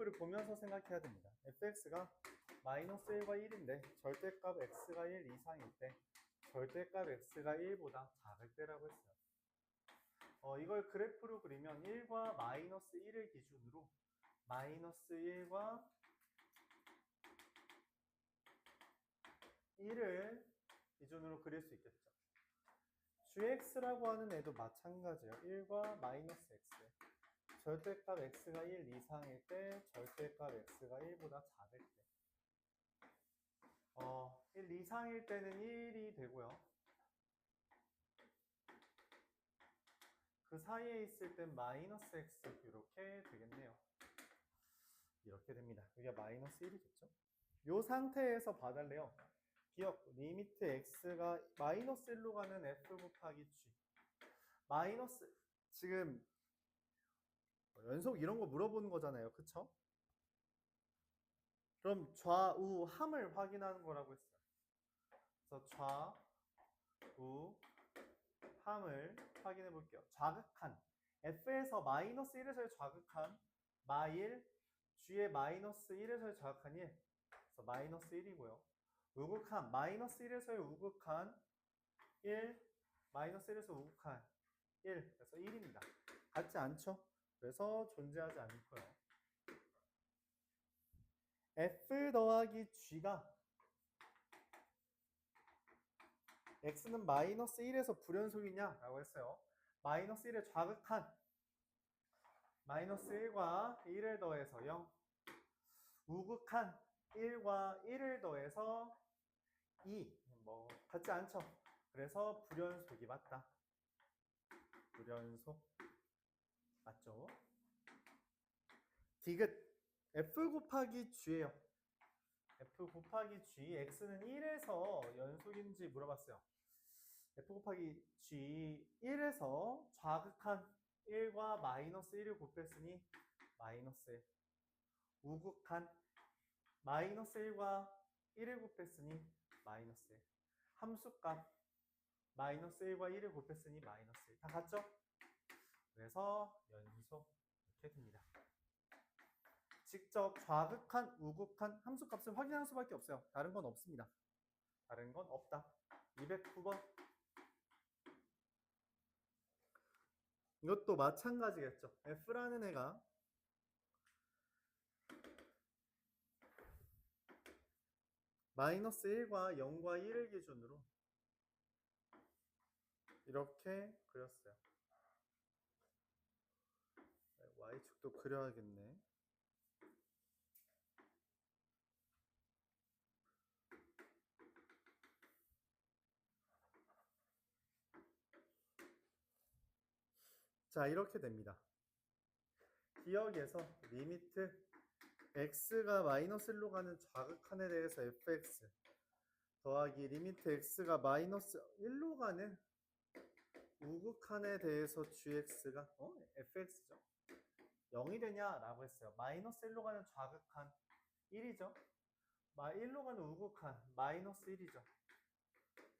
그래프를 보면서 생각해야 됩니다. fx가 마이너스 1과 1인데 절대값 x가 1 이상일 때 절대값 x가 1보다 작을 때라고 했어요. 이걸 그래프로 그리면 1과 마이너스 1을 기준으로 마이너스 1과 1을 기준으로 그릴 수 있겠죠. gx라고 하는 애도 마찬가지예요. 1과 마이너스 x. 절대값 x가 1 이상일 때 절대값 x가 1보다 작을 때 1 이상일 때는 1이 되고요. 그 사이에 있을 땐 마이너스 x 이렇게 되겠네요. 이렇게 됩니다. 여기가 마이너스 1이겠죠. 이 상태에서 봐달래요. 기억, 리미트 x가 마이너스 1로 가는 f 곱하기 g. 마이너스, 지금 연속 이런 거 물어보는 거잖아요. 그쵸? 그럼 좌우함을 확인하는 거라고 했어요. 그래서 좌우함을 확인해 볼게요. 좌극한. f에서 마이너스 1에서의 좌극한 마1, g의 마이너스 1에서의 좌극한 1. 그래서 마이너스 1이고요. 우극한, 마이너스 1에서의 우극한 1, 마이너스 1에서 우극한 1. 그래서 1입니다. 같지 않죠? 그래서 존재하지 않고요. f 더하기 g가 x는 마이너스 1에서 불연속이냐? 라고 했어요. 마이너스 1의 좌극한 마이너스 1과 1을 더해서 0. 우극한 1과 1을 더해서 2. 같지 않죠? 그래서 불연속이 맞다. 불연속 맞죠? 디귿 f 곱하기 g예요. f 곱하기 g, x는 1에서 연속인지 물어봤어요. f 곱하기 g 1에서 좌극한 1과 마이너스 1을 곱했으니 마이너스 1. 우극한 마이너스 1과 1을 곱했으니 마이너스 1. 함수값 마이너스 1과 1을 곱했으니 마이너스 1. 다 같죠? 그래서 연속 이렇게 됩니다. 직접 좌극한, 우극한 함수값을 확인할 수밖에 없어요. 다른 건 없습니다. 다른 건 없다. 209번. 이것도 마찬가지겠죠. f라는 애가 마이너스 1과 0과 1을 기준으로 이렇게 그렸어요. y축도 그려야겠네. 자, 이렇게 됩니다. 기억에서 리미트 x가 마이너스 1로 가는 좌극한에 대해서 fx 더하기 리미트 x가 마이너스 1로 가는 우극한에 대해서 gx가 fx죠. 0이 되냐라고 했어요. 마이너스 1로 가는 좌극한 1이죠. 1로 가는 우극한 마이너스 1이죠.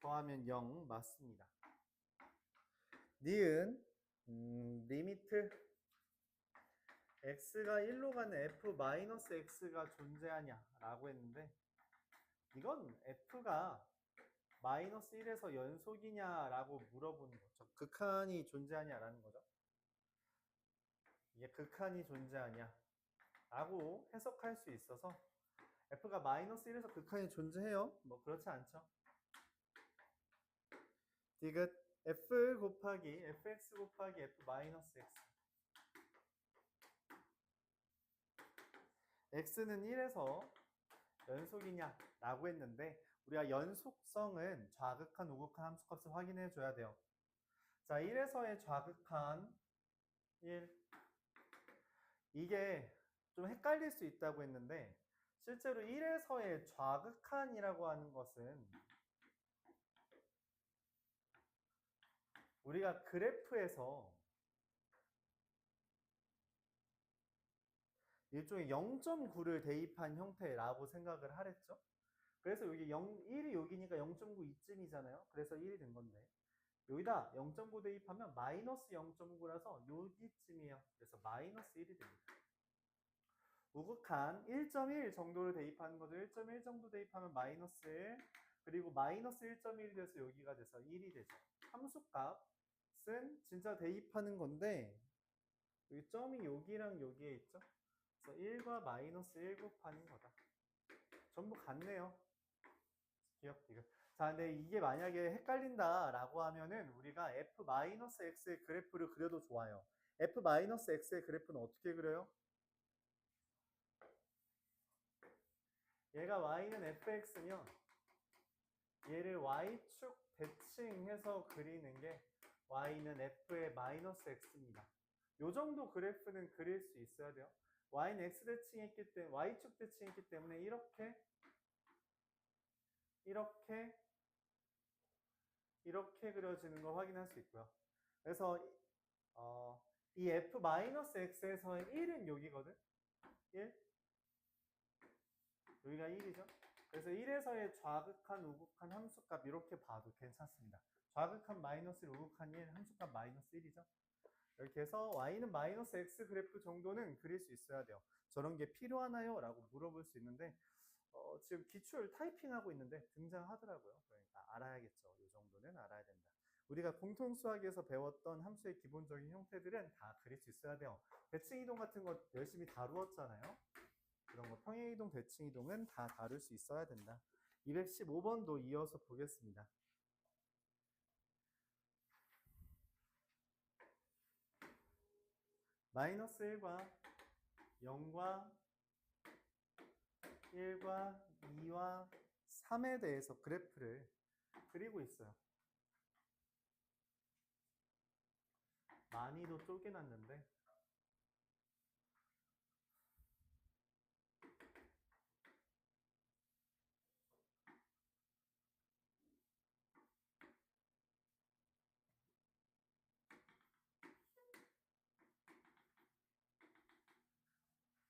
더하면 0 맞습니다. 니은 리미트 x가 1로 가는 f 마이너스 x가 존재하냐 라고 했는데 이건 f가 마이너스 1에서 연속이냐 라고 물어보는 거죠. 극한이 존재하냐 라는 거죠. 이게 극한이 존재하냐 라고 해석할 수 있어서 f가 마이너스 1에서 극한이 존재해요? 그렇지 않죠. 디귿 f 곱하기 fx 곱하기 f 마이너스 x x는 1에서 연속이냐 라고 했는데 우리가 연속성은 좌극한, 우극한 함수값을 확인해 줘야 돼요. 자, 1에서의 좌극한 1 이게 좀 헷갈릴 수 있다고 했는데 실제로 1에서의 좌극한이라고 하는 것은 우리가 그래프에서 일종의 0.9를 대입한 형태라고 생각을 하랬죠. 그래서 여기 1이 여기니까 0.9 이쯤이잖아요. 그래서 1이 된 건데 여기다 0.9 대입하면 마이너스 0.9라서 여기쯤이에요. 그래서 마이너스 1이 됩니다. 우극한 1.1 정도를 대입하는 거죠. 1.1 정도 대입하면 마이너스 1, 그리고 마이너스 1.1이 돼서 여기가 돼서 1이 되죠. 함수값은 진짜 대입하는 건데 여기 점이 여기랑 여기에 있죠. 그래서 1과 마이너스 1 곱하는 거다. 전부 같네요. 기억. 자, 근데 이게 만약에 헷갈린다라고 하면은 우리가 f-x의 그래프를 그려도 좋아요. f-x의 그래프는 어떻게 그려요? 얘가 y는 fx면 얘를 y축 대칭해서 그리는 게 y는 f의 마이너스 x입니다. 요 정도 그래프는 그릴 수 있어야 돼요. y는 x 대칭했기 때문에 y축 대칭했기 때문에 이렇게 그려지는 걸 확인할 수 있고요. 그래서 이 f-x에서의 1은 여기거든. 1. 여기가 1이죠. 그래서 1에서의 좌극한, 우극한 함수값 이렇게 봐도 괜찮습니다. 좌극한 마이너스 1, 우극한 1, 함수값 마이너스 1이죠. 이렇게 해서 y는 마이너스 x 그래프 정도는 그릴 수 있어야 돼요. 저런 게 필요하나요? 라고 물어볼 수 있는데 지금 기출 타이핑하고 있는데 등장하더라고요. 그러니까 알아야겠죠. 이 정도는 알아야 된다. 우리가 공통수학에서 배웠던 함수의 기본적인 형태들은 다 그릴 수 있어야 돼요. 대칭이동 같은 거 열심히 다루었잖아요. 그런 거 평행이동, 대칭이동은 다 다룰 수 있어야 된다. 215번도 이어서 보겠습니다. 마이너스 1과 0과 1과 2와 3에 대해서 그래프를 그리고 있어요. 많이도 쪼개놨는데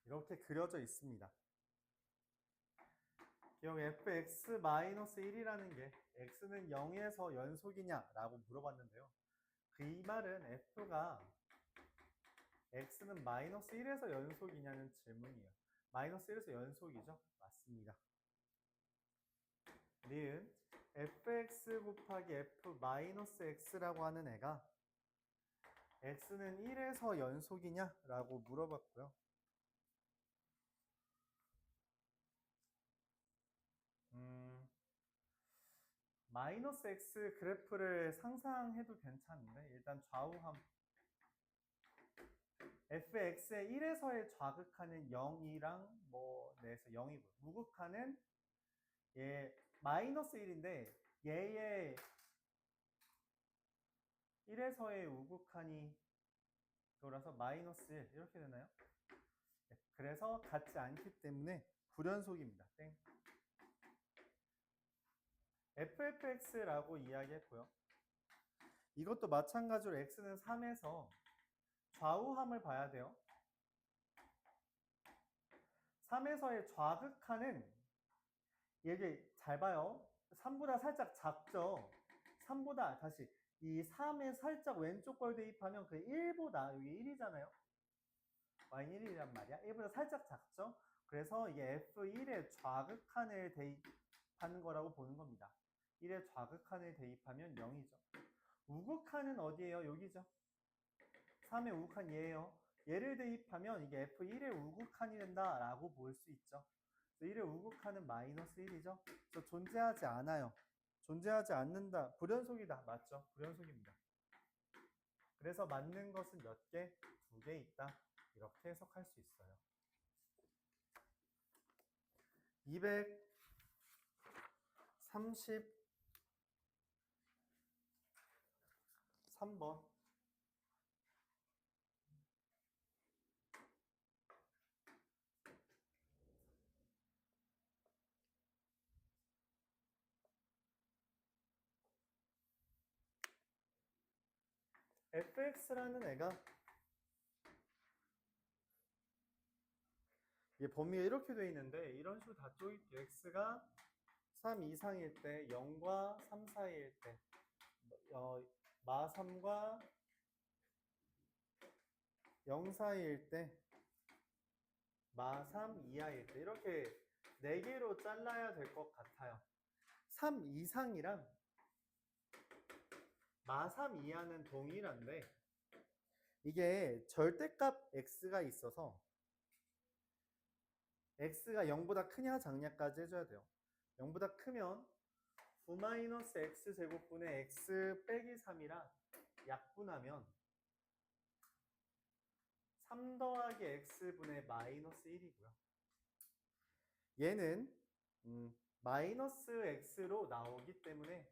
이렇게 그려져 있습니다. 기억 fx-1이라는 게 x는 0에서 연속이냐라고 물어봤는데요. 이 말은 f가 x는 마이너스 1에서 연속이냐는 질문이에요. 마이너스 1에서 연속이죠? 맞습니다. 니은 fx 곱하기 f-x라고 하는 애가 x는 1에서 연속이냐라고 물어봤고요. 마이너스 x 그래프를 상상해도 괜찮은데 일단 좌우함 fx의 1에서의 좌극하는 0이랑 내에서 0이고요. 우극하는 얘 마이너스 1인데 얘의 1에서의 우극한이 돌아서 마이너스 1 이렇게 되나요? 네, 그래서 같지 않기 때문에 불연속입니다. 땡. ffx라고 이야기했고요. 이것도 마찬가지로 x는 3에서 좌우함을 봐야 돼요. 3에서의 좌극한은 이게 잘 봐요. 3보다 살짝 작죠. 3보다 다시 이 3에 살짝 왼쪽 걸 대입하면 그 1보다 여기 1이잖아요. y는 1이란 말이야. 1보다 살짝 작죠. 그래서 이게 f1의 좌극한을 대입하는 거라고 보는 겁니다. 1의 좌극한을 대입하면 0이죠. 우극한은 어디예요? 여기죠. 3의 우극한 얘예요. 얘를 대입하면 이게 f1의 우극한이 된다라고 볼 수 있죠. 1의 우극한은 마이너스 1이죠. 그래서 존재하지 않아요. 존재하지 않는다. 불연속이다. 맞죠? 불연속입니다. 그래서 맞는 것은 몇 개? 2개 있다. 이렇게 해석할 수 있어요. 233번. fx라는 애가 이게 범위가 이렇게 돼 있는데 이런 식으로 다 쪼개게 x가 3 이상일 때 0과 3 사이일 때 마 3과 0 사이일 때 마3 이하일 때 이렇게 4개로 잘라야 될 것 같아요. 3 이상이랑 마3 이하는 동일한데 이게 절대값 x가 있어서 x가 0보다 크냐 작냐까지 해줘야 돼요. 0보다 크면 9-x제곱분의 x 빼기 3이라 약분하면 3 더하기 x분의 마이너스 1이고요. 얘는 마이너스 x로 나오기 때문에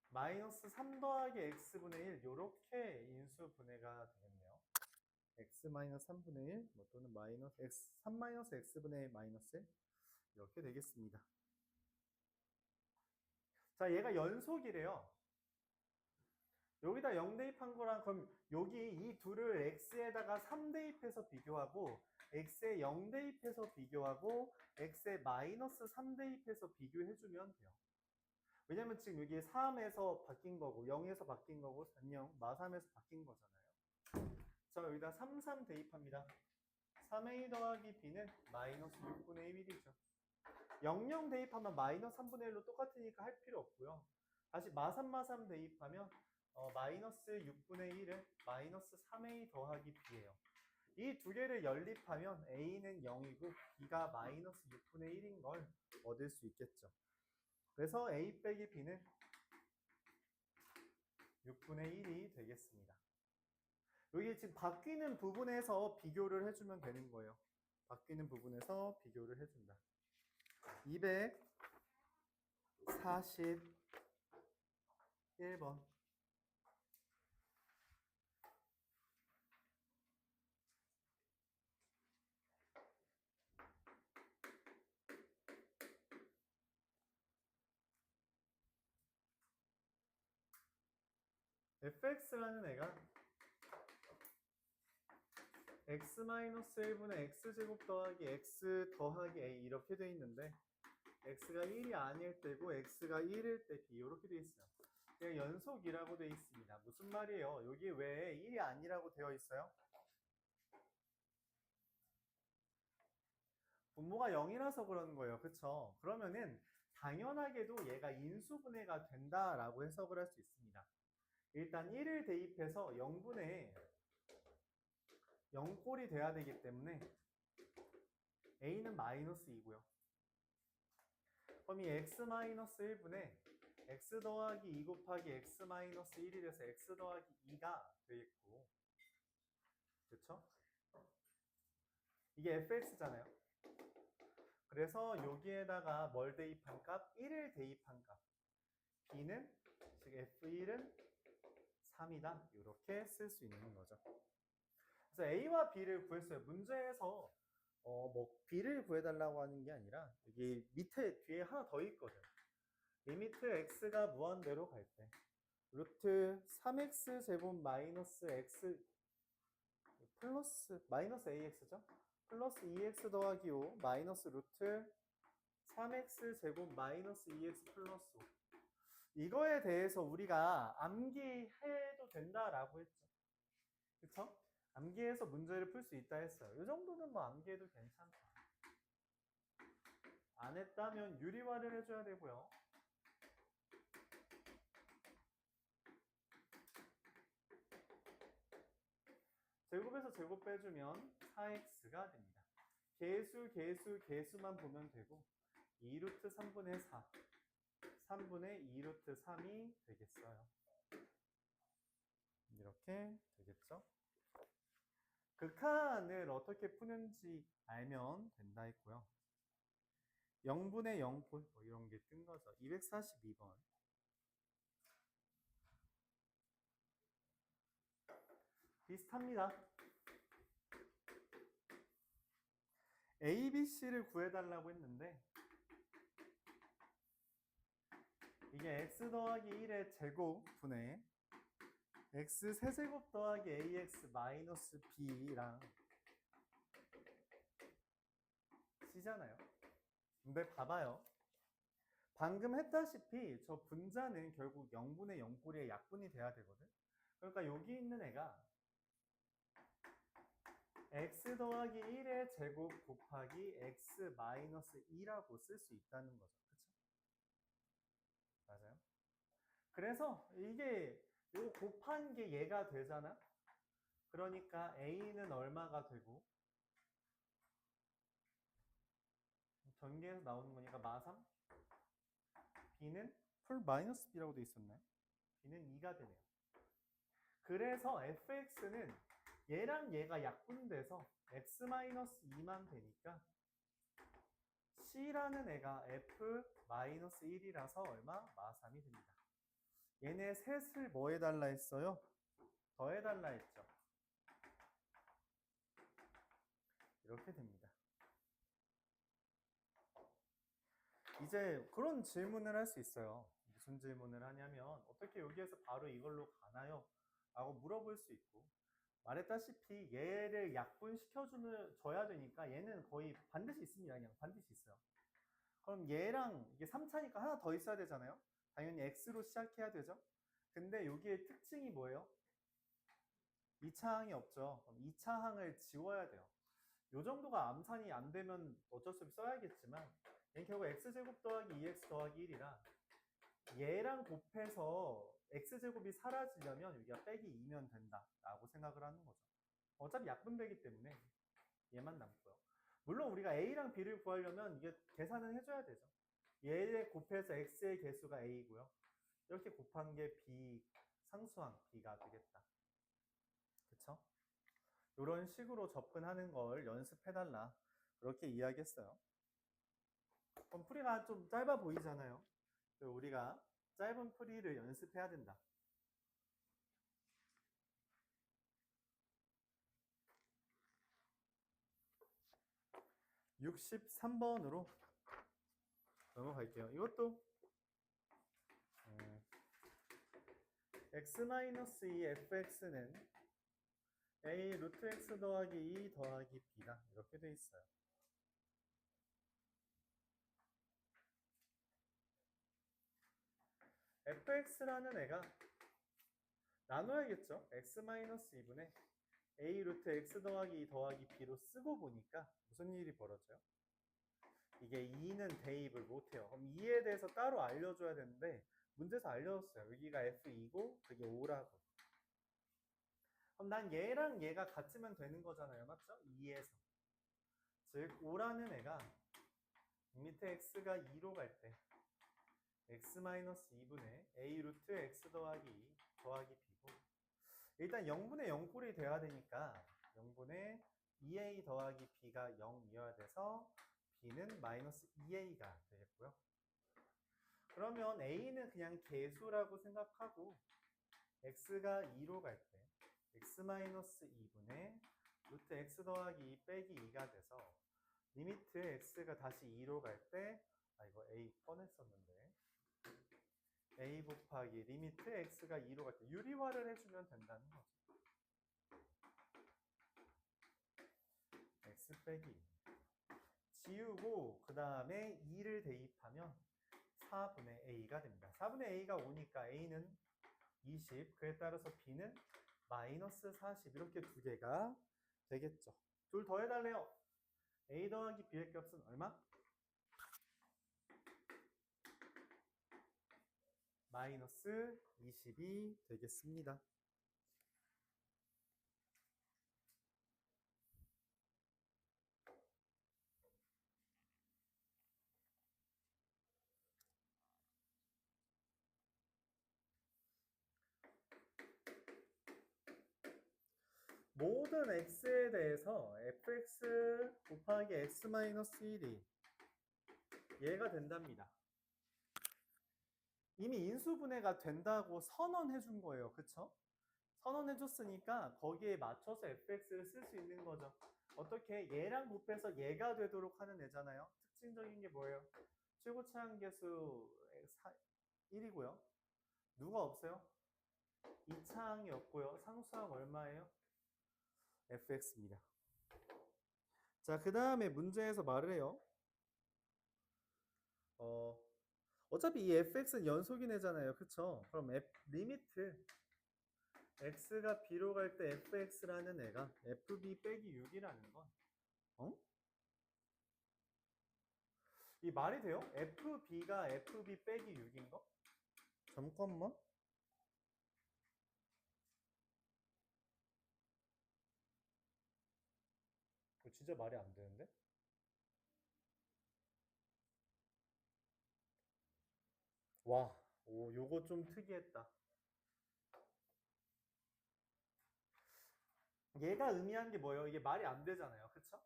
마이너스 3 더하기 x분의 1 요렇게 인수분해가 되겠네요. x 마이너스 3분의 1 뭐 또는 마이너스 x 3 마이너스 x분의 마이너스 1 이렇게 되겠습니다. 자, 얘가 연속이래요. 여기다 0 대입한 거랑 그럼 여기 이 둘을 x에다가 3 대입해서 비교하고 x에 0 대입해서 비교하고 x에 마이너스 3 대입해서 비교해주면 돼요. 왜냐면 지금 여기 3에서 바뀐 거고 0에서 바뀐 거고 0, 마3에서 바뀐 거잖아요. 자, 여기다 3, 3 대입합니다. 3a 더하기 b는 마이너스 6분의 1이죠. 0, 0 대입하면 마이너스 3분의 1로 똑같으니까 할 필요 없고요. 다시 마3, 마3 대입하면 마이너스 6분의 1은 마이너스 3a 더하기 b예요. 이 두 개를 연립하면 a는 0이고 b가 마이너스 6분의 1인 걸 얻을 수 있겠죠. 그래서 a 빼기 b는 6분의 1이 되겠습니다. 여기 지금 바뀌는 부분에서 비교를 해주면 되는 거예요. 바뀌는 부분에서 비교를 해준다. 241번. fx라는 애가 x-1분의 x제곱 더하기 x 더하기 a 이렇게 돼 있는데 x가 1이 아닐 때고 x가 1일 때 b 이렇게 돼 있어요. 그냥 연속이라고 돼 있습니다. 무슨 말이에요? 여기 왜 1이 아니라고 되어 있어요? 분모가 0이라서 그러는 거예요. 그쵸? 그러면은 당연하게도 얘가 인수분해가 된다라고 해석을 할 수 있습니다. 일단 1을 대입해서 0분의 0꼴이 돼야 되기 때문에 a는 마이너스 2고요. 그럼 이 x-1분의 x 더하기 2 곱하기 x-1이 돼서 x 더하기 2가 되겠고, 그쵸? 이게 fx잖아요. 그래서 여기에다가 뭘 대입한 값? 1을 대입한 값. b는 즉 f1은 3이다. 이렇게 쓸 수 있는 거죠. 그래서 a와 b를 구했어요. 문제에서 뭐 b를 구해달라고 하는 게 아니라 여기 밑에 뒤에 하나 더 있거든. 리미트 x가 무한대로 갈 때 루트 3x 제곱 마이너스 x 플러스 마이너스 ax죠? 플러스 2x 더하기 5 마이너스 루트 3x 제곱 마이너스 2x 플러스 5 이거에 대해서 우리가 암기해도 된다라고 했죠. 그쵸? 암기해서 문제를 풀 수 있다 했어요. 이 정도는 뭐 암기해도 괜찮다. 안 했다면 유리화를 해줘야 되고요. 제곱에서 제곱 빼주면 4x가 됩니다. 개수만 보면 되고 2루트 3분의 4 3분의 2루트 3이 되겠어요. 이렇게 되겠죠? 극한을 어떻게 푸는지 알면 된다 했고요. 0분의 0꼴 뭐 이런 게 뜬 거죠. 242번. 비슷합니다. A, B, C를 구해달라고 했는데 이게 x 더하기 1의 제곱분의 x 세제곱 더하기 ax 마이너스 b랑 c잖아요. 근데 봐봐요. 방금 했다시피 저 분자는 결국 0분의 0꼬리의 약분이 돼야 되거든. 그러니까 여기 있는 애가 x 더하기 1의 제곱 곱하기 x 마이너스 2라고 쓸 수 있다는 거죠. 그쵸? 맞아요? 그래서 이게 요 곱한 게 얘가 되잖아? 그러니까 a는 얼마가 되고 전개해서 나오는 거니까 마3 b는 풀 마이너스 b라고 돼 있었나요? b는 2가 되네요. 그래서 fx는 얘랑 얘가 약분돼서 x-2만 되니까 c라는 애가 f-1이라서 얼마? 마3이 됩니다. 얘네 셋을 뭐 해달라 했어요? 더해달라 했죠. 이렇게 됩니다. 이제 그런 질문을 할 수 있어요. 무슨 질문을 하냐면 어떻게 여기에서 바로 이걸로 가나요? 라고 물어볼 수 있고 말했다시피 얘를 약분시켜줘야 되니까 얘는 거의 반드시 있습니다. 그냥 반드시 있어요. 그럼 얘랑 이게 3차니까 하나 더 있어야 되잖아요. 당연히 x로 시작해야 되죠. 근데 여기에 특징이 뭐예요? 2차항이 없죠. 그럼 2차항을 지워야 돼요. 요 정도가 암산이 안 되면 어쩔 수 없이 써야겠지만 얘는 결국 x제곱 더하기 2x 더하기 1이라 얘랑 곱해서 x제곱이 사라지려면 여기가 빼기 2면 된다라고 생각을 하는 거죠. 어차피 약분되기 때문에 얘만 남고요. 물론 우리가 a랑 b를 구하려면 이게 계산을 해줘야 되죠. 얘에 곱해서 x의 개수가 a고요. 이렇게 곱한 게 b 상수항 b가 되겠다. 그쵸? 이런 식으로 접근하는 걸 연습해달라. 그렇게 이야기했어요. 그럼 풀이가 좀 짧아 보이잖아요. 우리가 짧은 풀이를 연습해야 된다. 63번으로 넘어갈게요. 이것도 x-2 fx는 a 루트 x 더하기 2 더하기 b다. 이렇게 돼 있어요. fx라는 애가 나눠야겠죠. x-2분의 a 루트 x 더하기 2 더하기 b로 쓰고 보니까 무슨 일이 벌어져요? 이게 2는 대입을 못해요. 그럼 2에 대해서 따로 알려줘야 되는데 문제에서 알려줬어요. 여기가 f2고 그게 5라고. 그럼 난 얘랑 얘가 같으면 되는 거잖아요. 맞죠? 2에서. 즉 5라는 애가 밑에 x가 2로 갈 때 x-2분의 a 루트 x 더하기 2 더하기 b고 일단 0분의 0꼴이 돼야 되니까 0분의 2a 더하기 b가 0이어야 돼서 b는 마이너스 2a가 되겠고요. 그러면 a는 그냥 개수라고 생각하고 x가 2로 갈 때 x-2분의 루트 x 더하기 2 빼기 2가 돼서 리미트 x가 다시 2로 갈 때 이거 a 꺼냈었는데 a 곱하기 리미트 x가 2로 갈 때 유리화를 해주면 된다는 거죠. x 빼기 2 지우고 그 다음에 2를 대입하면 4분의 a가 됩니다. 4분의 a가 오니까 a는 20, 그에 따라서 b는 마이너스 40 이렇게 두 개가 되겠죠. 둘 더 해달래요. a 더하기 b의 값은 얼마? 마이너스 20이 되겠습니다. 모든 x에 대해서 fx 곱하기 x-1이 얘가 된답니다. 이미 인수분해가 된다고 선언해 준 거예요. 그쵸? 선언해 줬으니까 거기에 맞춰서 fx를 쓸 수 있는 거죠. 어떻게? 얘랑 곱해서 얘가 되도록 하는 애잖아요. 특징적인 게 뭐예요? 최고차항계수 1이고요. 누가 없어요? 2차항이 없고요. 상수항 얼마예요? fx입니다. 자, 그 다음에 문제에서 말을 해요. 어차피 이 fx는 연속이네잖아요. 그쵸? 그럼 리미트 x가 b로 갈 때 fx라는 애가 fb 빼기 6이라는 건 이 말이 돼요? fb가 fb 빼기 6인 거? 잠깐만. 이거 진짜 말이 안 되는데? 와, 요거 좀 특이했다. 얘가 의미하는 게 뭐예요? 이게 말이 안 되잖아요. 그쵸?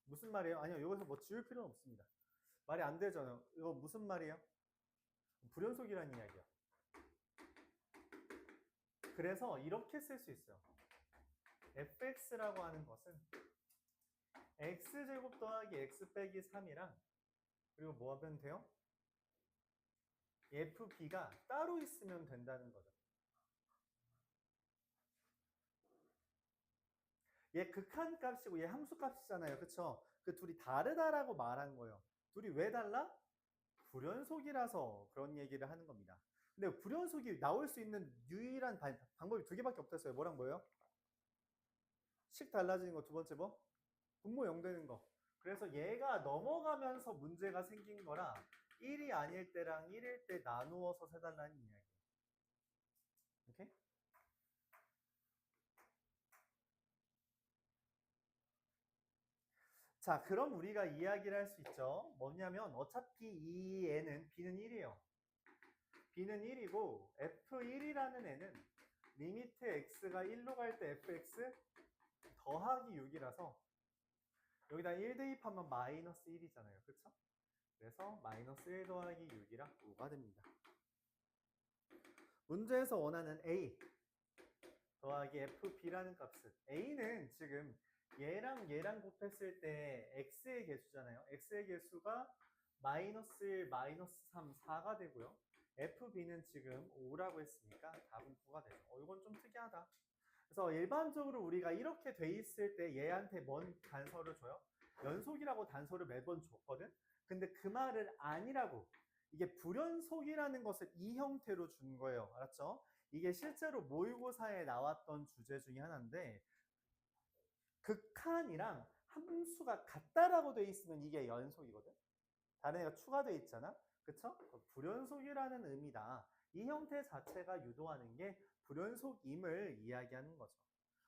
무슨 말이에요? 아니요, 여기서 뭐 지울 필요는 없습니다. 말이 안 되잖아요. 이거 무슨 말이에요? 불연속이라는 이야기야. 그래서 이렇게 쓸 수 있어요. fx라고 하는 것은 x제곱 더하기 x 빼기 3이랑 그리고 뭐 하면 돼요? fb가 따로 있으면 된다는 거죠. 얘 극한값이고 얘 함수값이잖아요. 그쵸? 그 둘이 다르다라고 말한 거예요. 둘이 왜 달라? 불연속이라서 그런 얘기를 하는 겁니다. 근데 불연속이 나올 수 있는 유일한 방법이 두 개밖에 없었어요. 뭐랑 뭐예요? 식 달라지는 거, 두 번째 뭐? 분모 0 되는 거. 그래서 얘가 넘어가면서 문제가 생긴 거라 1이 아닐 때랑 1일 때 나누어서 세달라는 이야기예요. 오케이? 자, 그럼 우리가 이야기를 할 수 있죠. 뭐냐면 어차피 이 애는 b는 1이에요. b는 1이고 f1이라는 애는 리미트 x가 1로 갈 때 fx 더하기 6이라서 여기다 1 대입하면 마이너스 1이잖아요. 그쵸? 그래서 마이너스 1 더하기 6이랑 5가 됩니다. 문제에서 원하는 a 더하기 fb라는 값은 a는 지금 얘랑 곱했을 때 x의 개수잖아요. x의 개수가 마이너스 1, 마이너스 3, 4가 되고요. fb는 지금 5라고 했으니까 답은 9가 되죠. 이건 좀 특이하다. 그래서 일반적으로 우리가 이렇게 돼 있을 때 얘한테 뭔 단서를 줘요? 연속이라고 단서를 매번 줬거든? 근데 그 말을 아니라고. 이게 불연속이라는 것을 이 형태로 준 거예요. 알았죠? 이게 실제로 모의고사에 나왔던 주제 중에 하나인데 극한이랑 함수가 같다라고 돼 있으면 이게 연속이거든? 다른 애가 추가돼 있잖아? 그쵸? 불연속이라는 의미다. 이 형태 자체가 유도하는 게 불연속임을 이야기하는 거죠.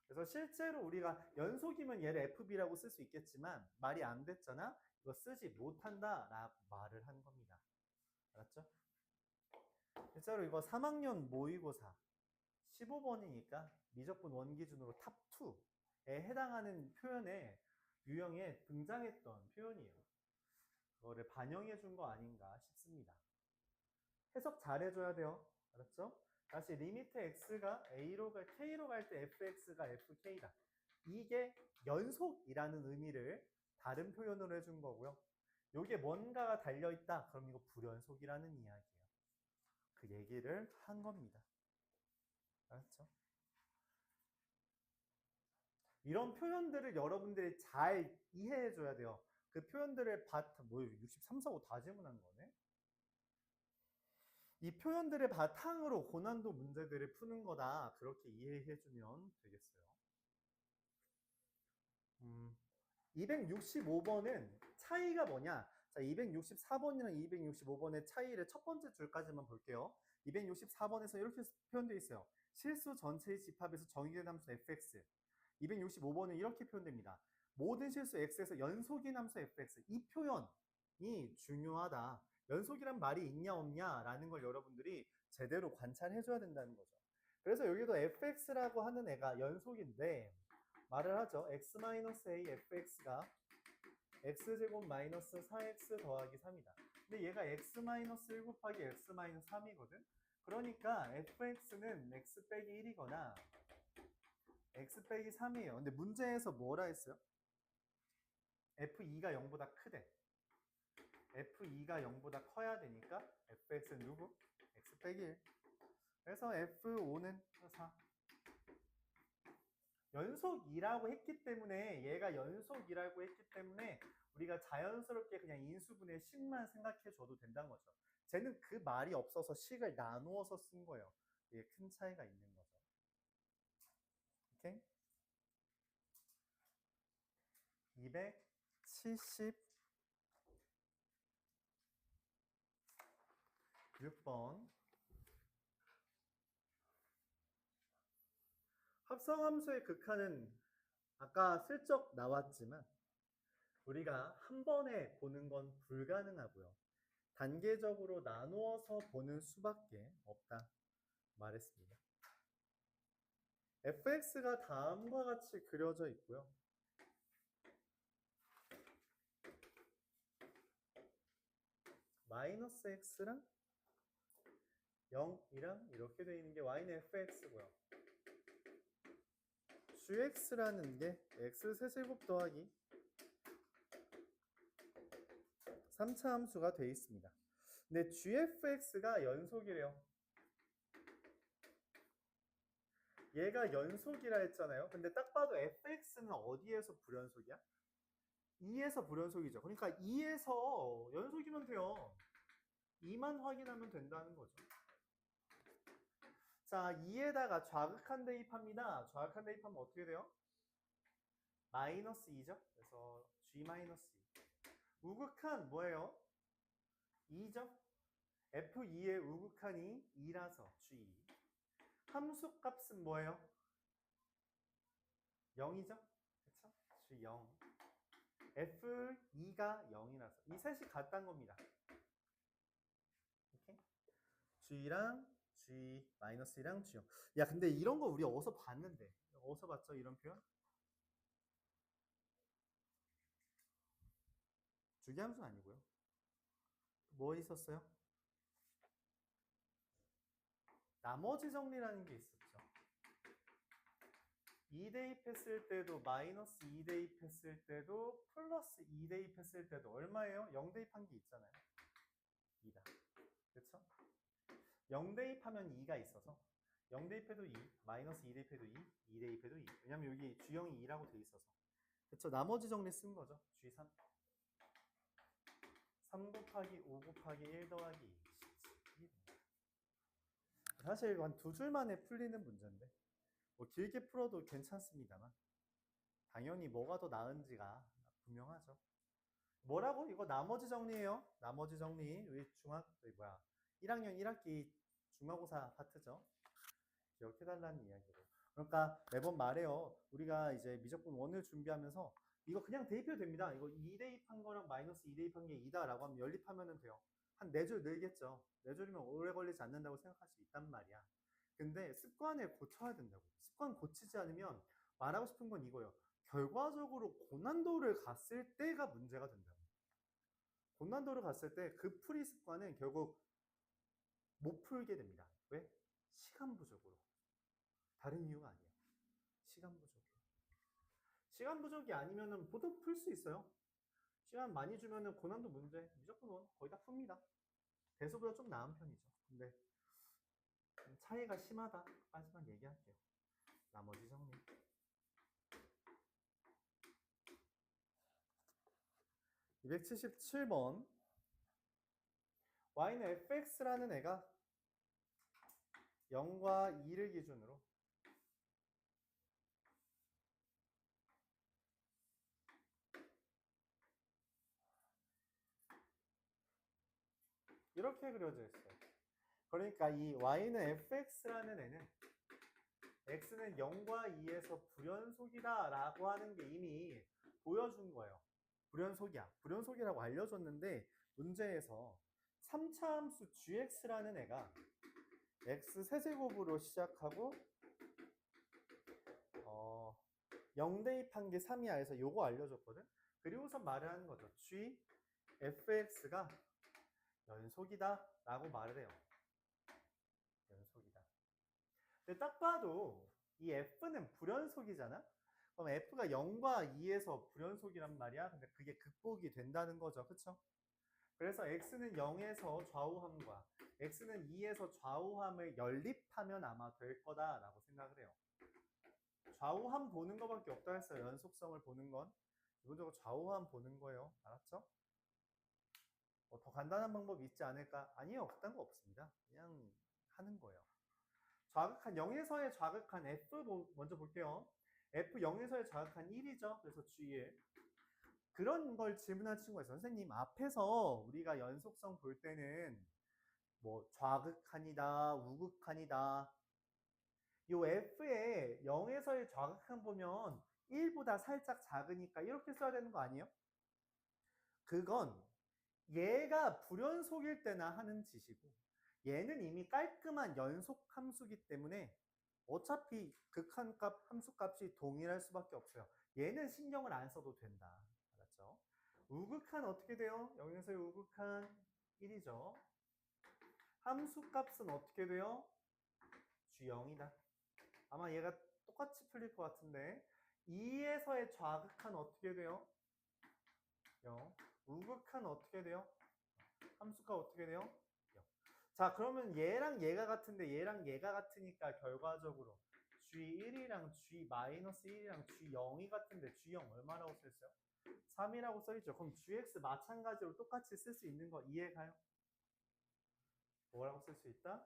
그래서 실제로 우리가 연속이면 얘를 FB라고 쓸 수 있겠지만 말이 안 됐잖아? 이거 쓰지 못한다 라고 말을 한 겁니다. 알았죠? 실제로 이거 3학년 모의고사 15번이니까 미적분 원 기준으로 탑2에 해당하는 표현에 유형에 등장했던 표현이에요. 그거를 반영해 준 거 아닌가 싶습니다. 해석 잘 해줘야 돼요. 알았죠? 다시 리미트 x가 a로 k로 갈 때 fx가 fk다. 이게 연속이라는 의미를 다른 표현으로 해준 거고요. 요게 뭔가가 달려있다. 그럼 이거 불연속이라는 이야기예요. 그 얘기를 한 겁니다. 알았죠? 이런 표현들을 여러분들이 잘 이해해 줘야 돼요. 그 표현들을 63, 4, 5 다 질문한 거네? 이 표현들의 바탕으로 고난도 문제들을 푸는 거다. 그렇게 이해해 주면 되겠어요. 265번은 차이가 뭐냐? 자, 264번이랑 265번의 차이를 첫 번째 줄까지만 볼게요. 264번에서 이렇게 표현되어 있어요. 실수 전체의 집합에서 정의된 함수 fx. 265번은 이렇게 표현됩니다. 모든 실수 x에서 연속인 함수 fx. 이 표현이 중요하다. 연속이란 말이 있냐 없냐 라는 걸 여러분들이 제대로 관찰해 줘야 된다는 거죠. 그래서 여기도 fx라고 하는 애가 연속인데 말을 하죠. x-a fx가 x제곱 마이너스 4x 더하기 3이다. 근데 얘가 x-1 곱하기 x-3이거든. 그러니까 fx는 x 빼기 1이거나 x 빼기 3이에요. 근데 문제에서 뭐라 했어요? f2가 0보다 크대. f2가 0보다 커야 되니까 fx는 누구? x 빼기 1. 그래서 f5는 4. 연속 2라고 했기 때문에 얘가 연속 2라고 했기 때문에 우리가 자연스럽게 그냥 인수분해 10만 생각해 줘도 된다는 거죠. 쟤는 그 말이 없어서 식을 나누어서 쓴 거예요. 이게 큰 차이가 있는 거죠. 오케이? 276번. 합성함수의 극한은 아까 슬쩍 나왔지만 우리가 한 번에 보는 건 불가능하고요. 단계적으로 나누어서 보는 수밖에 없다 말했습니다. fx가 다음과 같이 그려져 있고요. 마이너스 x랑 0이랑 이렇게 되어 있는 게 y는 fx고요. gx라는 게 x 세제곱 더하기 3차 함수가 되어 있습니다. 근데 gfx가 연속이래요. 얘가 연속이라 했잖아요. 근데 딱 봐도 fx는 어디에서 불연속이야? 2에서 불연속이죠. 그러니까 2에서 연속이면 돼요. 2만 확인하면 된다는 거죠. 자, 2에다가 좌극한 대입합니다. 좌극한 대입하면 어떻게 돼요? 마이너스 2죠. 그래서 g 마이너스 2. 우극한 뭐예요? 2죠. f2의 우극한이 2라서 g. 함수 값은 뭐예요? 0이죠. 그쵸? g 0. f2가 0이라서 이 셋이 같다는 겁니다. 이렇게 g랑 g-1이랑 g0. 야, 근데 이런 거 우리 어디서 봤는데? 어디서 봤죠? 이런 표현? 주기함수는 아니고요. 뭐 있었어요? 나머지 정리라는 게 있었죠. 2 대입했을 때도 마이너스 2 대입했을 때도 플러스 2 대입했을 때도 얼마예요? 0 대입한 게 있잖아요. 2다. 그쵸? 0 대입하면 2가 있어서 0 대입해도 2, 마이너스 2 대입해도 2, 2 대입해도 2. 왜냐면 여기 G형이 2라고 돼 있어서. 그쵸? 나머지 정리 쓴 거죠. G3. 3 곱하기 5 곱하기 1 더하기 2. 사실 한 두 줄 만에 풀리는 문제인데 뭐 길게 풀어도 괜찮습니다만 당연히 뭐가 더 나은지가 분명하죠. 뭐라고? 이거 나머지 정리예요. 나머지 정리. 우리 1학년 1학기 중간고사 파트죠. 기억해달라는 이야기로. 그러니까 매번 말해요. 우리가 이제 미적분 1을 준비하면서 이거 그냥 대입해도 됩니다. 이거 2 대입한 거랑 마이너스 2 대입한 게 2다라고 하면 연립하면 돼요. 한 4줄 늘겠죠. 4줄이면 오래 걸리지 않는다고 생각할 수 있단 말이야. 근데 습관을 고쳐야 된다고. 습관 고치지 않으면 말하고 싶은 건 이거예요. 결과적으로 고난도를 갔을 때가 문제가 된다고. 고난도를 갔을 때 그 풀이 습관은 결국 못 풀게 됩니다. 왜? 시간 부족으로. 다른 이유가 아니에요. 시간 부족이에요. 시간 부족이 아니면은 보통 풀 수 있어요. 시간 많이 주면은 고난도 문제 무조건 거의 다 풉니다. 대소보다 좀 나은 편이죠. 근데 차이가 심하다까지만 얘기할게요. 나머지 정리. 277번. y는 fx라는 애가 0과 2를 기준으로 이렇게 그려져 있어요. 그러니까 이 y는 fx라는 애는 x는 0과 2에서 불연속이다 라고 하는 게 이미 보여준 거예요. 불연속이야. 불연속이라고 알려줬는데 문제에서 3차 함수 gx라는 애가 x 세제곱으로 시작하고 0 대입한 게 3이야 해서 요거 알려줬거든. 그리고서 말을 하는 거죠. g fx가 연속이다 라고 말을 해요. 연속이다. 근데 딱 봐도 이 f는 불연속이잖아. 그럼 f가 0과 2에서 불연속이란 말이야. 근데 그게 극복이 된다는 거죠. 그쵸? 그래서 x는 0에서 좌우함과 x는 2에서 좌우함을 연립하면 아마 될 거다라고 생각을 해요. 좌우함 보는 거밖에 없다 했어요. 연속성을 보는 건 기본적으로 좌우함 보는 거예요. 알았죠? 더 간단한 방법이 있지 않을까? 아니요, 그딴 거 없습니다. 그냥 하는 거예요. 좌극한 0에서의 좌극한 F 먼저 볼게요. F 0에서의 좌극한 1이죠. 그래서 G1. 그런 걸 질문한 친구가 있어요. 선생님, 앞에서 우리가 연속성 볼 때는 뭐 좌극한이다, 우극한이다. 요 F에 0에서의 좌극한 보면 1보다 살짝 작으니까 이렇게 써야 되는 거 아니에요? 그건 얘가 불연속일 때나 하는 짓이고 얘는 이미 깔끔한 연속 함수기 때문에 어차피 극한값, 함수값이 동일할 수밖에 없어요. 얘는 신경을 안 써도 된다. 알았죠? 우극한 어떻게 돼요? 0에서의 우극한 1이죠. 함수값은 어떻게 돼요? G0이다. 아마 얘가 똑같이 풀릴 것 같은데 2에서의 좌극한 어떻게 돼요? 0. 우극한 어떻게 돼요? 함수가 어떻게 돼요? 0. 자, 그러면 얘랑 얘가 같은데 얘랑 얘가 같으니까 결과적으로 G1이랑 G-1이랑 G0이 같은데 G0 얼마라고 써있어요? 3이라고 써있죠. 그럼 GX 마찬가지로 똑같이 쓸 수 있는 거 이해가요? 뭐라고 쓸 수 있다?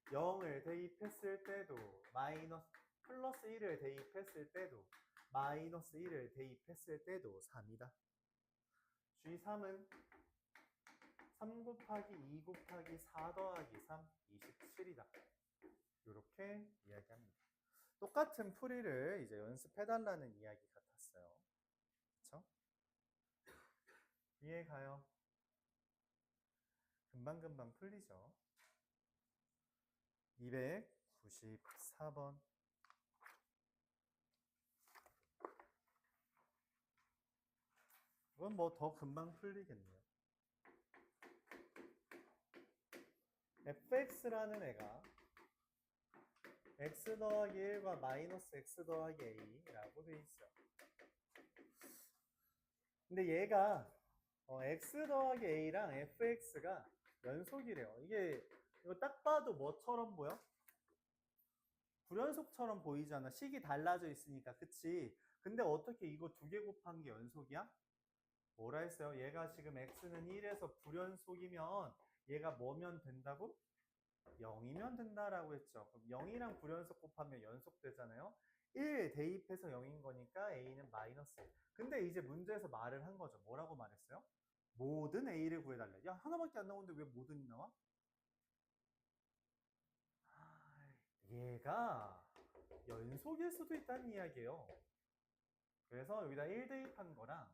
0을 대입했을 때도 플러스 1을 대입했을 때도 마이너스 1을 대입했을 때도 3이다. G3은 3 곱하기 2 곱하기 4 더하기 3, 27이다. 이렇게 이야기합니다. 똑같은 풀이를 이제 연습해달라는 이야기 같았어요. 그쵸? 이해가요? 금방금방 풀리죠? 294번. 이건 뭐 더 금방 풀리겠네요. fx라는 애가 x 더하기 1과 마이너스 x 더하기 a라고 돼 있어. 근데 얘가 x 더하기 a랑 fx가 연속이래요. 이거 딱 봐도 뭐처럼 보여? 불연속처럼 보이잖아. 식이 달라져 있으니까. 그치? 근데 어떻게 이거 두 개 곱한 게 연속이야? 뭐라 했어요? 얘가 지금 x는 1에서 불연속이면 얘가 뭐면 된다고? 0이면 된다라고 했죠. 그럼 0이랑 불연속 곱하면 연속되잖아요. 1 대입해서 0인 거니까 a는 마이너스 1. 근데 이제 문제에서 말을 한 거죠. 뭐라고 말했어요? 모든 a를 구해달래. 야, 하나밖에 안 나오는데 왜 모든이 나와? 얘가 연속일 수도 있다는 이야기예요. 그래서 여기다 1 대입한 거랑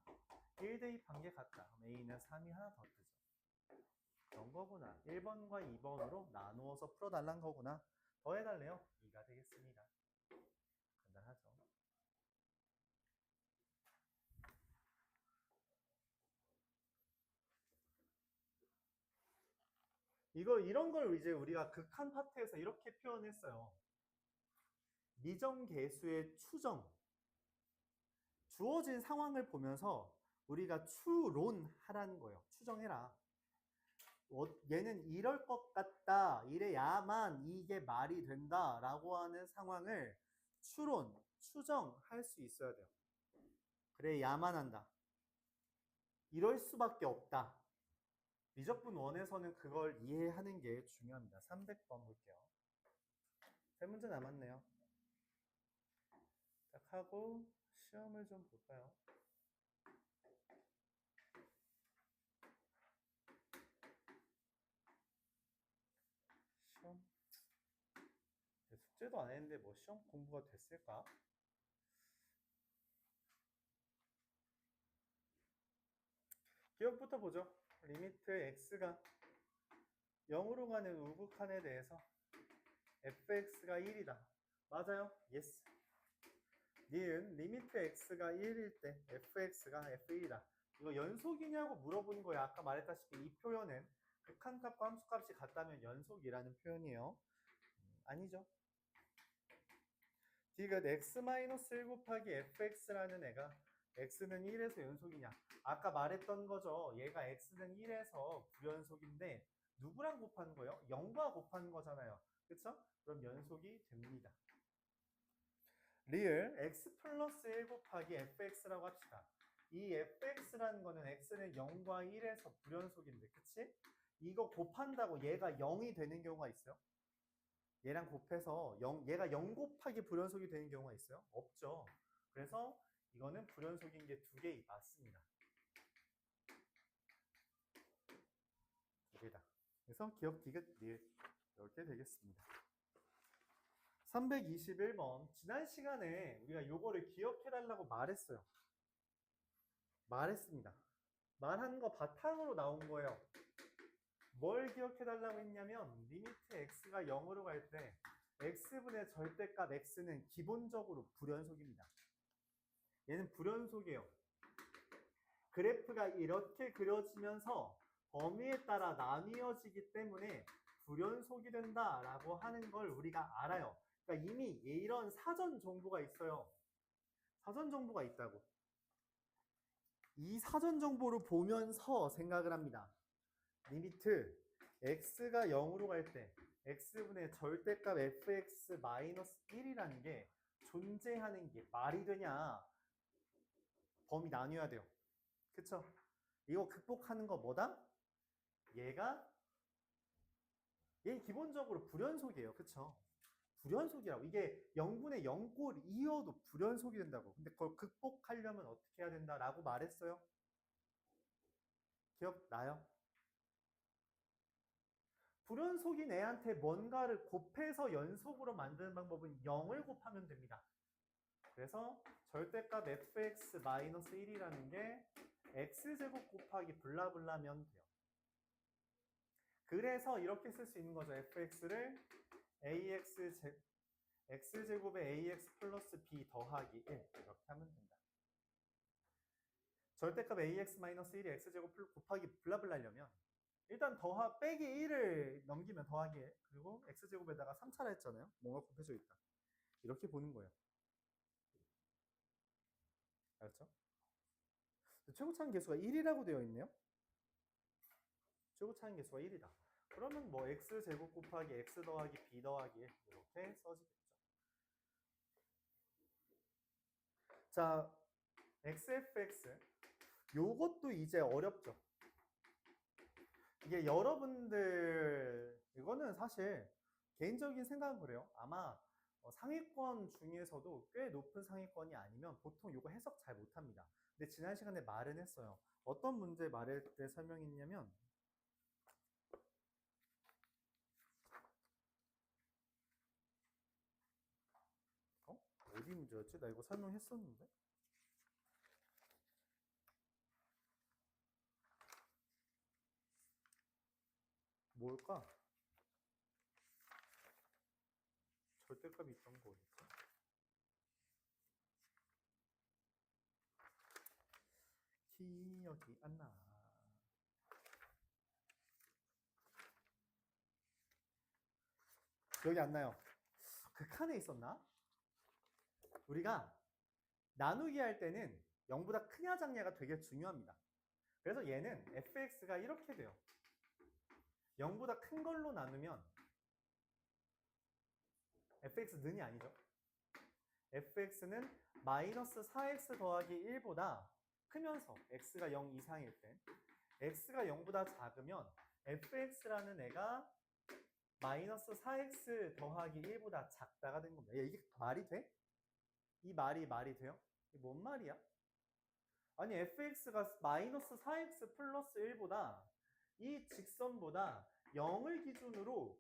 1 대입한 게 같다. 그럼 a는 3이 하나 더 뜨죠. 그런 거구나. 1번과 2번으로 나누어서 풀어달란 거구나. 더 해달래요. 2가 되겠습니다. 간단하죠. 이런 걸 이제 우리가 극한 파트에서 이렇게 표현했어요. 미정계수의 추정. 주어진 상황을 보면서 우리가 추론하라는 거예요. 추정해라. 얘는 이럴 것 같다. 이래야만 이게 말이 된다. 라고 하는 상황을 추정할 수 있어야 돼요. 그래야만 한다. 이럴 수밖에 없다. 미적분 1에서는 그걸 이해하는 게 중요합니다. 300번 볼게요. 3문제 남았네요. 딱 하고 시험을 좀 볼까요? 시험? 숙제도 안 했는데 뭐 시험 공부가 됐을까? 기억부터 보죠. 리미트 x가 0으로 가는 우극한에 대해서 fx가 1이다. 맞아요? yes. 니은 리미트 x가 1일 때 fx가 f1이다. 이거 연속이냐고 물어보는 거예요. 아까 말했다시피 이 표현은 극한값과 함수값이 같다면 연속이라는 표현이에요. 아니죠. 디귿 x-1 곱하기 fx라는 애가 x는 1에서 연속이냐? 아까 말했던 거죠. 얘가 x는 1에서 불연속인데 누구랑 곱하는 거예요? 0과 곱하는 거잖아요. 그쵸? 그럼 연속이 됩니다. 리을 x 플러스 1 곱하기 fx라고 합시다. 이 fx라는 거는 x는 0과 1에서 불연속인데, 그치? 이거 곱한다고 얘가 0이 되는 경우가 있어요? 얘랑 곱해서 얘가 0 곱하기 불연속이 되는 경우가 있어요? 없죠. 그래서 이거는 불연속인 게 2개 맞습니다. 2개다. 그래서 기억, 디귿, 리을 이렇게 되겠습니다. 321번. 지난 시간에 우리가 요거를 기억해달라고 말했어요. 말했습니다. 말한 거 바탕으로 나온 거예요. 뭘 기억해달라고 했냐면 리미트 x가 0으로 갈 때 x분의 절대값 x는 기본적으로 불연속입니다. 얘는 불연속이에요. 그래프가 이렇게 그려지면서 범위에 따라 나뉘어지기 때문에 불연속이 된다라고 하는 걸 우리가 알아요. 그러니까 이미 이런 사전 정보가 있어요. 사전 정보가 있다고. 이 사전 정보를 보면서 생각을 합니다. 리미트 x가 0으로 갈 때 x분의 절대값 fx-1이라는 게 존재하는 게 말이 되냐? 범위 나뉘어야 돼요. 그쵸? 이거 극복하는 거 뭐다? 얘는 기본적으로 불연속이에요. 그쵸? 불연속이라고. 이게 0분의 0꼴 이어도 불연속이 된다고. 근데 그걸 극복하려면 어떻게 해야 된다라고 말했어요? 기억나요? 불연속인 애한테 뭔가를 곱해서 연속으로 만드는 방법은 0을 곱하면 됩니다. 그래서 절대값 fx-1이라는 게 x제곱 곱하기 블라블라면 돼요. 그래서 이렇게 쓸 수 있는 거죠. fx를 x제곱에 ax 플러스 b 더하기 1 이렇게 하면 된다. 절대값 ax-1이 x제곱 곱하기 블라블라려면 일단 빼기 1을 넘기면 더하기 1 그리고 x제곱에다가 3차라 했잖아요. 뭔가 곱해져 있다. 이렇게 보는 거예요. 알았죠? 최고차항 개수가 1이라고 되어 있네요. 최고차항 개수가 1이다. 그러면 뭐 x제곱 곱하기 x 더하기 b 더하기 1 이렇게 써지겠죠. 자, xfx 요것도 이제 어렵죠. 이게 여러분들 이거는 사실 개인적인 생각은 그래요. 아마 상위권 중에서도 꽤 높은 상위권이 아니면 보통 이거 해석 잘 못합니다. 근데 지난 시간에 말은 했어요. 어떤 문제 말할 때 설명했냐면 어디 문제였지? 나 이거 설명했었는데? 뭘까? 절대값이 있던 거 어딨지? 기억이 안 나. 기억이 안 나요. 그 칸에 있었나? 우리가 나누기 할 때는 0보다 크냐 작냐가 되게 중요합니다. 그래서 얘는 fx가 이렇게 돼요. 0보다 큰 걸로 나누면 fx는이 아니죠. fx는 마이너스 4x 더하기 1보다 크면서 x가 0 이상일 때 x가 0보다 작으면 fx라는 애가 마이너스 4x 더하기 1보다 작다가 된 겁니다. 야, 이게 말이 돼? 이 말이 돼요? 이게 뭔 말이야? 아니 fx가 마이너스 4x 플러스 1보다 이 직선보다 0을 기준으로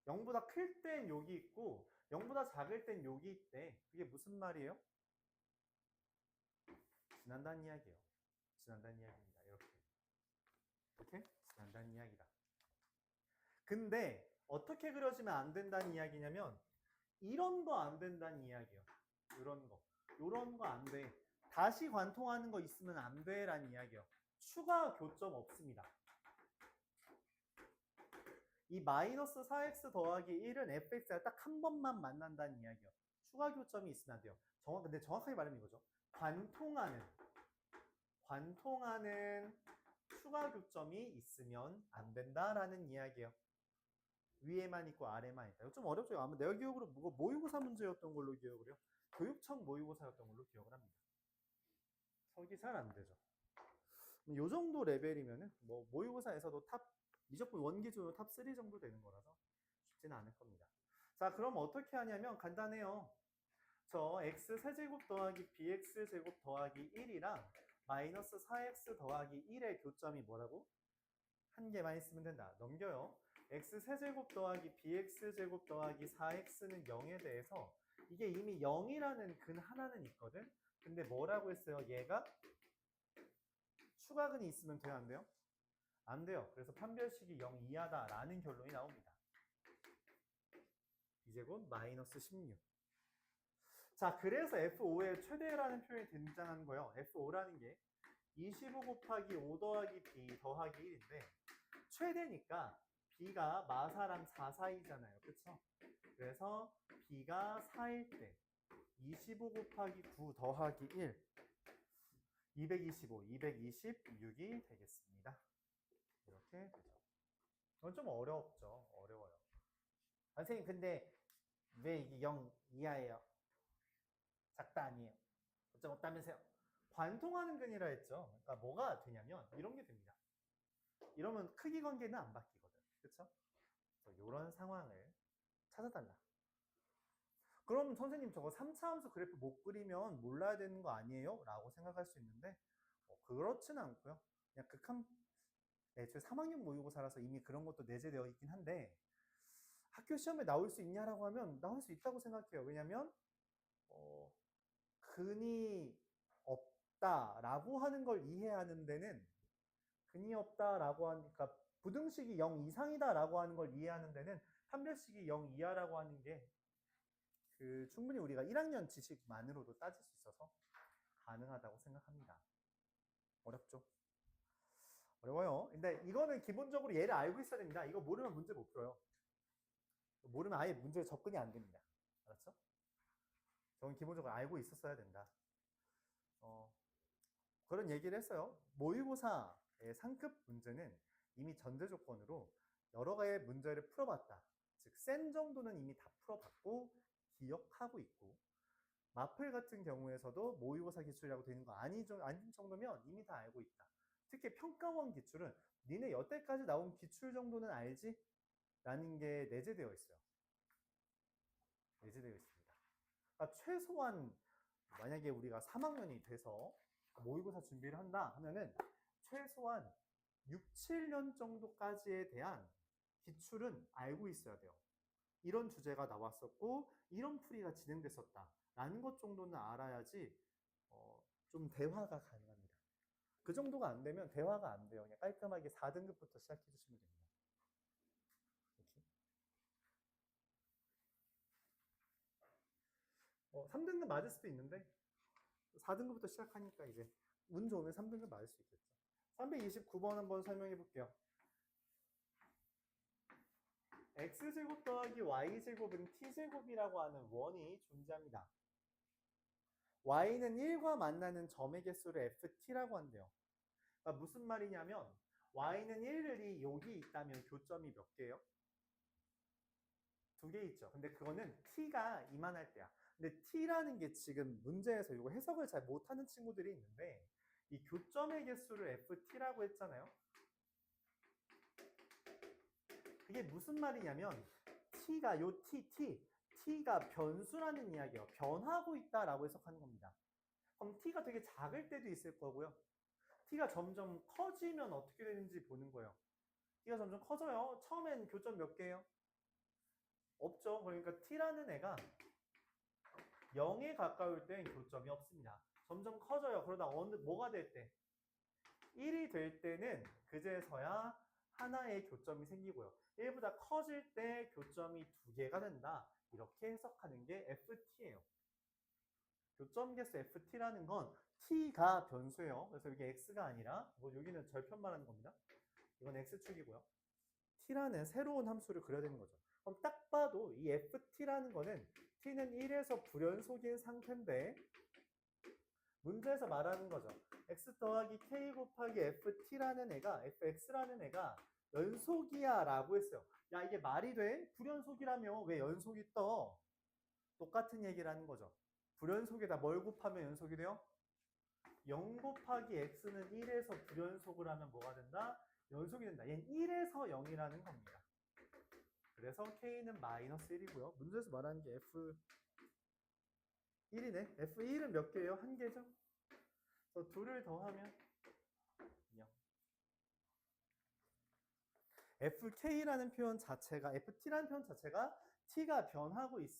0보다 클 땐 여기 있고 0보다 작을 땐 여기 있대. 그게 무슨 말이에요? 지난다는 이야기예요. 지난다는 이야기입니다. 이렇게 지난다는 이야기다. 근데 어떻게 그려지면 안 된다는 이야기냐면 이런 거 안 된다는 이야기예요. 이런 거 안 돼. 다시 관통하는 거 있으면 안 돼라는 이야기예요. 추가 교점 없습니다. 이 마이너스 4x 더하기 1은 fx가 딱 한 번만 만난다는 이야기예요. 추가 교점이 있으면 안 돼요. 근데 정확하게 말하면 이거죠. 관통하는 추가 교점이 있으면 안 된다라는 이야기예요. 위에만 있고 아래만 있다. 이거 좀 어렵죠? 아마 내가 기억으로 모의고사 문제였던 걸로 기억을 해요. 교육청 모의고사였던 걸로 기억을 합니다. 설계 잘 안 되죠. 요 정도 레벨이면은 뭐 모의고사에서도 무조건 원기준으로 탑 3 정도 되는 거라서 쉽지는 않을 겁니다. 자, 그럼 어떻게 하냐면 간단해요. 저 x 세제곱 더하기 bx 제곱 더하기 1이랑 마이너스 4x 더하기 1의 교점이 뭐라고? 한 개만 있으면 된다. 넘겨요. x 세제곱 더하기 bx 제곱 더하기 4x는 0에 대해서 이게 이미 0이라는 근 하나는 있거든. 근데 뭐라고 했어요? 얘가 추가근이 있으면 돼요, 안 돼요? 안 돼요. 그래서 판별식이 0 이하다라는 결론이 나옵니다. b제곱 마이너스 16. 자, 그래서 F5에 최대라는 표현이 등장한 거예요. F5라는 게 25 곱하기 5 더하기 B 더하기 1인데 최대니까 B가 마사랑 4 사이잖아요. 그쵸? 그래서 B가 4일 때 25 곱하기 9 더하기 1 225, 226이 되겠습니다. 이렇게 되죠. 이건 좀 어렵죠. 어려워요. 선생님 근데 왜 이게 0 이하예요? 작다 아니에요. 어쩜 없다면서요. 관통하는 근이라 했죠. 그러니까 뭐가 되냐면 이런 게 됩니다. 이러면 크기 관계는 안 바뀌거든. 그쵸? 이런 상황을 찾아달라. 그럼 선생님 저거 3차 함수 그래프 못 그리면 몰라야 되는 거 아니에요? 라고 생각할 수 있는데 그렇진 않고요. 그냥 저 3학년 모의고사라서 이미 그런 것도 내재되어 있긴 한데 학교 시험에 나올 수 있냐라고 하면 나올 수 있다고 생각해요. 왜냐면 근이 없다라고 하는 걸 이해하는 데는 근이 없다라고 하니까 부등식이 0 이상이다라고 하는 걸 이해하는 데는 판별식이 0 이하라고 하는 게 충분히 우리가 1학년 지식만으로도 따질 수 있어서 가능하다고 생각합니다. 어렵죠? 어려워요. 근데 이거는 기본적으로 얘를 알고 있어야 됩니다. 이거 모르면 문제 못 풀어요. 모르면 아예 문제에 접근이 안 됩니다. 알았죠? 저는 기본적으로 알고 있었어야 된다. 그런 얘기를 했어요. 모의고사의 상급 문제는 이미 전제 조건으로 여러 가지의 문제를 풀어봤다. 즉, 센 정도는 이미 다 풀어봤고 기억하고 있고 마플 같은 경우에서도 모의고사 기출이라고 되는 거 아닌 정도면 이미 다 알고 있다. 특히 평가원 기출은 니네 여태까지 나온 기출 정도는 알지? 라는 게 내재되어 있어요. 내재되어 있습니다. 그러니까 최소한 만약에 우리가 3학년이 돼서 모의고사 준비를 한다 하면은 최소한 6, 7년 정도까지에 대한 기출은 알고 있어야 돼요. 이런 주제가 나왔었고 이런 풀이가 진행됐었다 라는 것 정도는 알아야지 좀 대화가 가능합니다. 그 정도가 안 되면 대화가 안 돼요. 그냥 깔끔하게 4등급부터 시작해 주시면 됩니다. 이렇게. 3등급 맞을 수도 있는데 4등급부터 시작하니까 이제 운 좋으면 3등급 맞을 수 있겠죠. 329번 한번 설명해 볼게요. x제곱 더하기 y제곱은 t제곱이라고 하는 원이 존재합니다. y는 1과 만나는 점의 개수를 ft라고 한대요. 그러니까 무슨 말이냐면 y는 1이 여기 있다면 교점이 몇 개예요? 2개 있죠. 근데 그거는 t가 이만할 때야. 근데 t라는 게 지금 문제에서 이거 해석을 잘 못하는 친구들이 있는데 이 교점의 개수를 ft라고 했잖아요. 이게 무슨 말이냐면 t가 t가 변수라는 이야기예요. 변하고 있다라고 해석하는 겁니다. 그럼 t가 되게 작을 때도 있을 거고요. t가 점점 커지면 어떻게 되는지 보는 거예요. t가 점점 커져요. 처음엔 교점 몇 개예요? 없죠. 그러니까 t라는 애가 0에 가까울 땐 교점이 없습니다. 점점 커져요. 그러다 뭐가 될 때? 1이 될 때는 그제서야 하나의 교점이 생기고요. 1보다 커질 때 교점이 2개가 된다. 이렇게 해석하는 게 ft예요. 교점 개수 ft라는 건 t가 변수예요. 그래서 이게 x가 아니라 여기는 절편 말하는 겁니다. 이건 x축이고요. t라는 새로운 함수를 그려야 되는 거죠. 그럼 딱 봐도 이 ft라는 거는 t는 1에서 불연속인 상태인데 문제에서 말하는 거죠. x 더하기 k 곱하기 ft라는 애가 fx라는 애가 연속이야 라고 했어요. 야, 이게 말이 돼? 불연속이라며 왜 연속이 떠? 똑같은 얘기를 하는 거죠. 불연속에다 뭘 곱하면 연속이 돼요? 0 곱하기 x는 1에서 불연속을 하면 뭐가 된다? 연속이 된다. 얘는 1에서 0이라는 겁니다. 그래서 k는 마이너스 1이고요. 문제에서 말하는 게 f1이네. f1은 몇 개예요? 한 개죠? 그래서 둘을 더하면 0. fk라는 표현 자체가, ft라는 표현 자체가 t가 변하고 있습니다.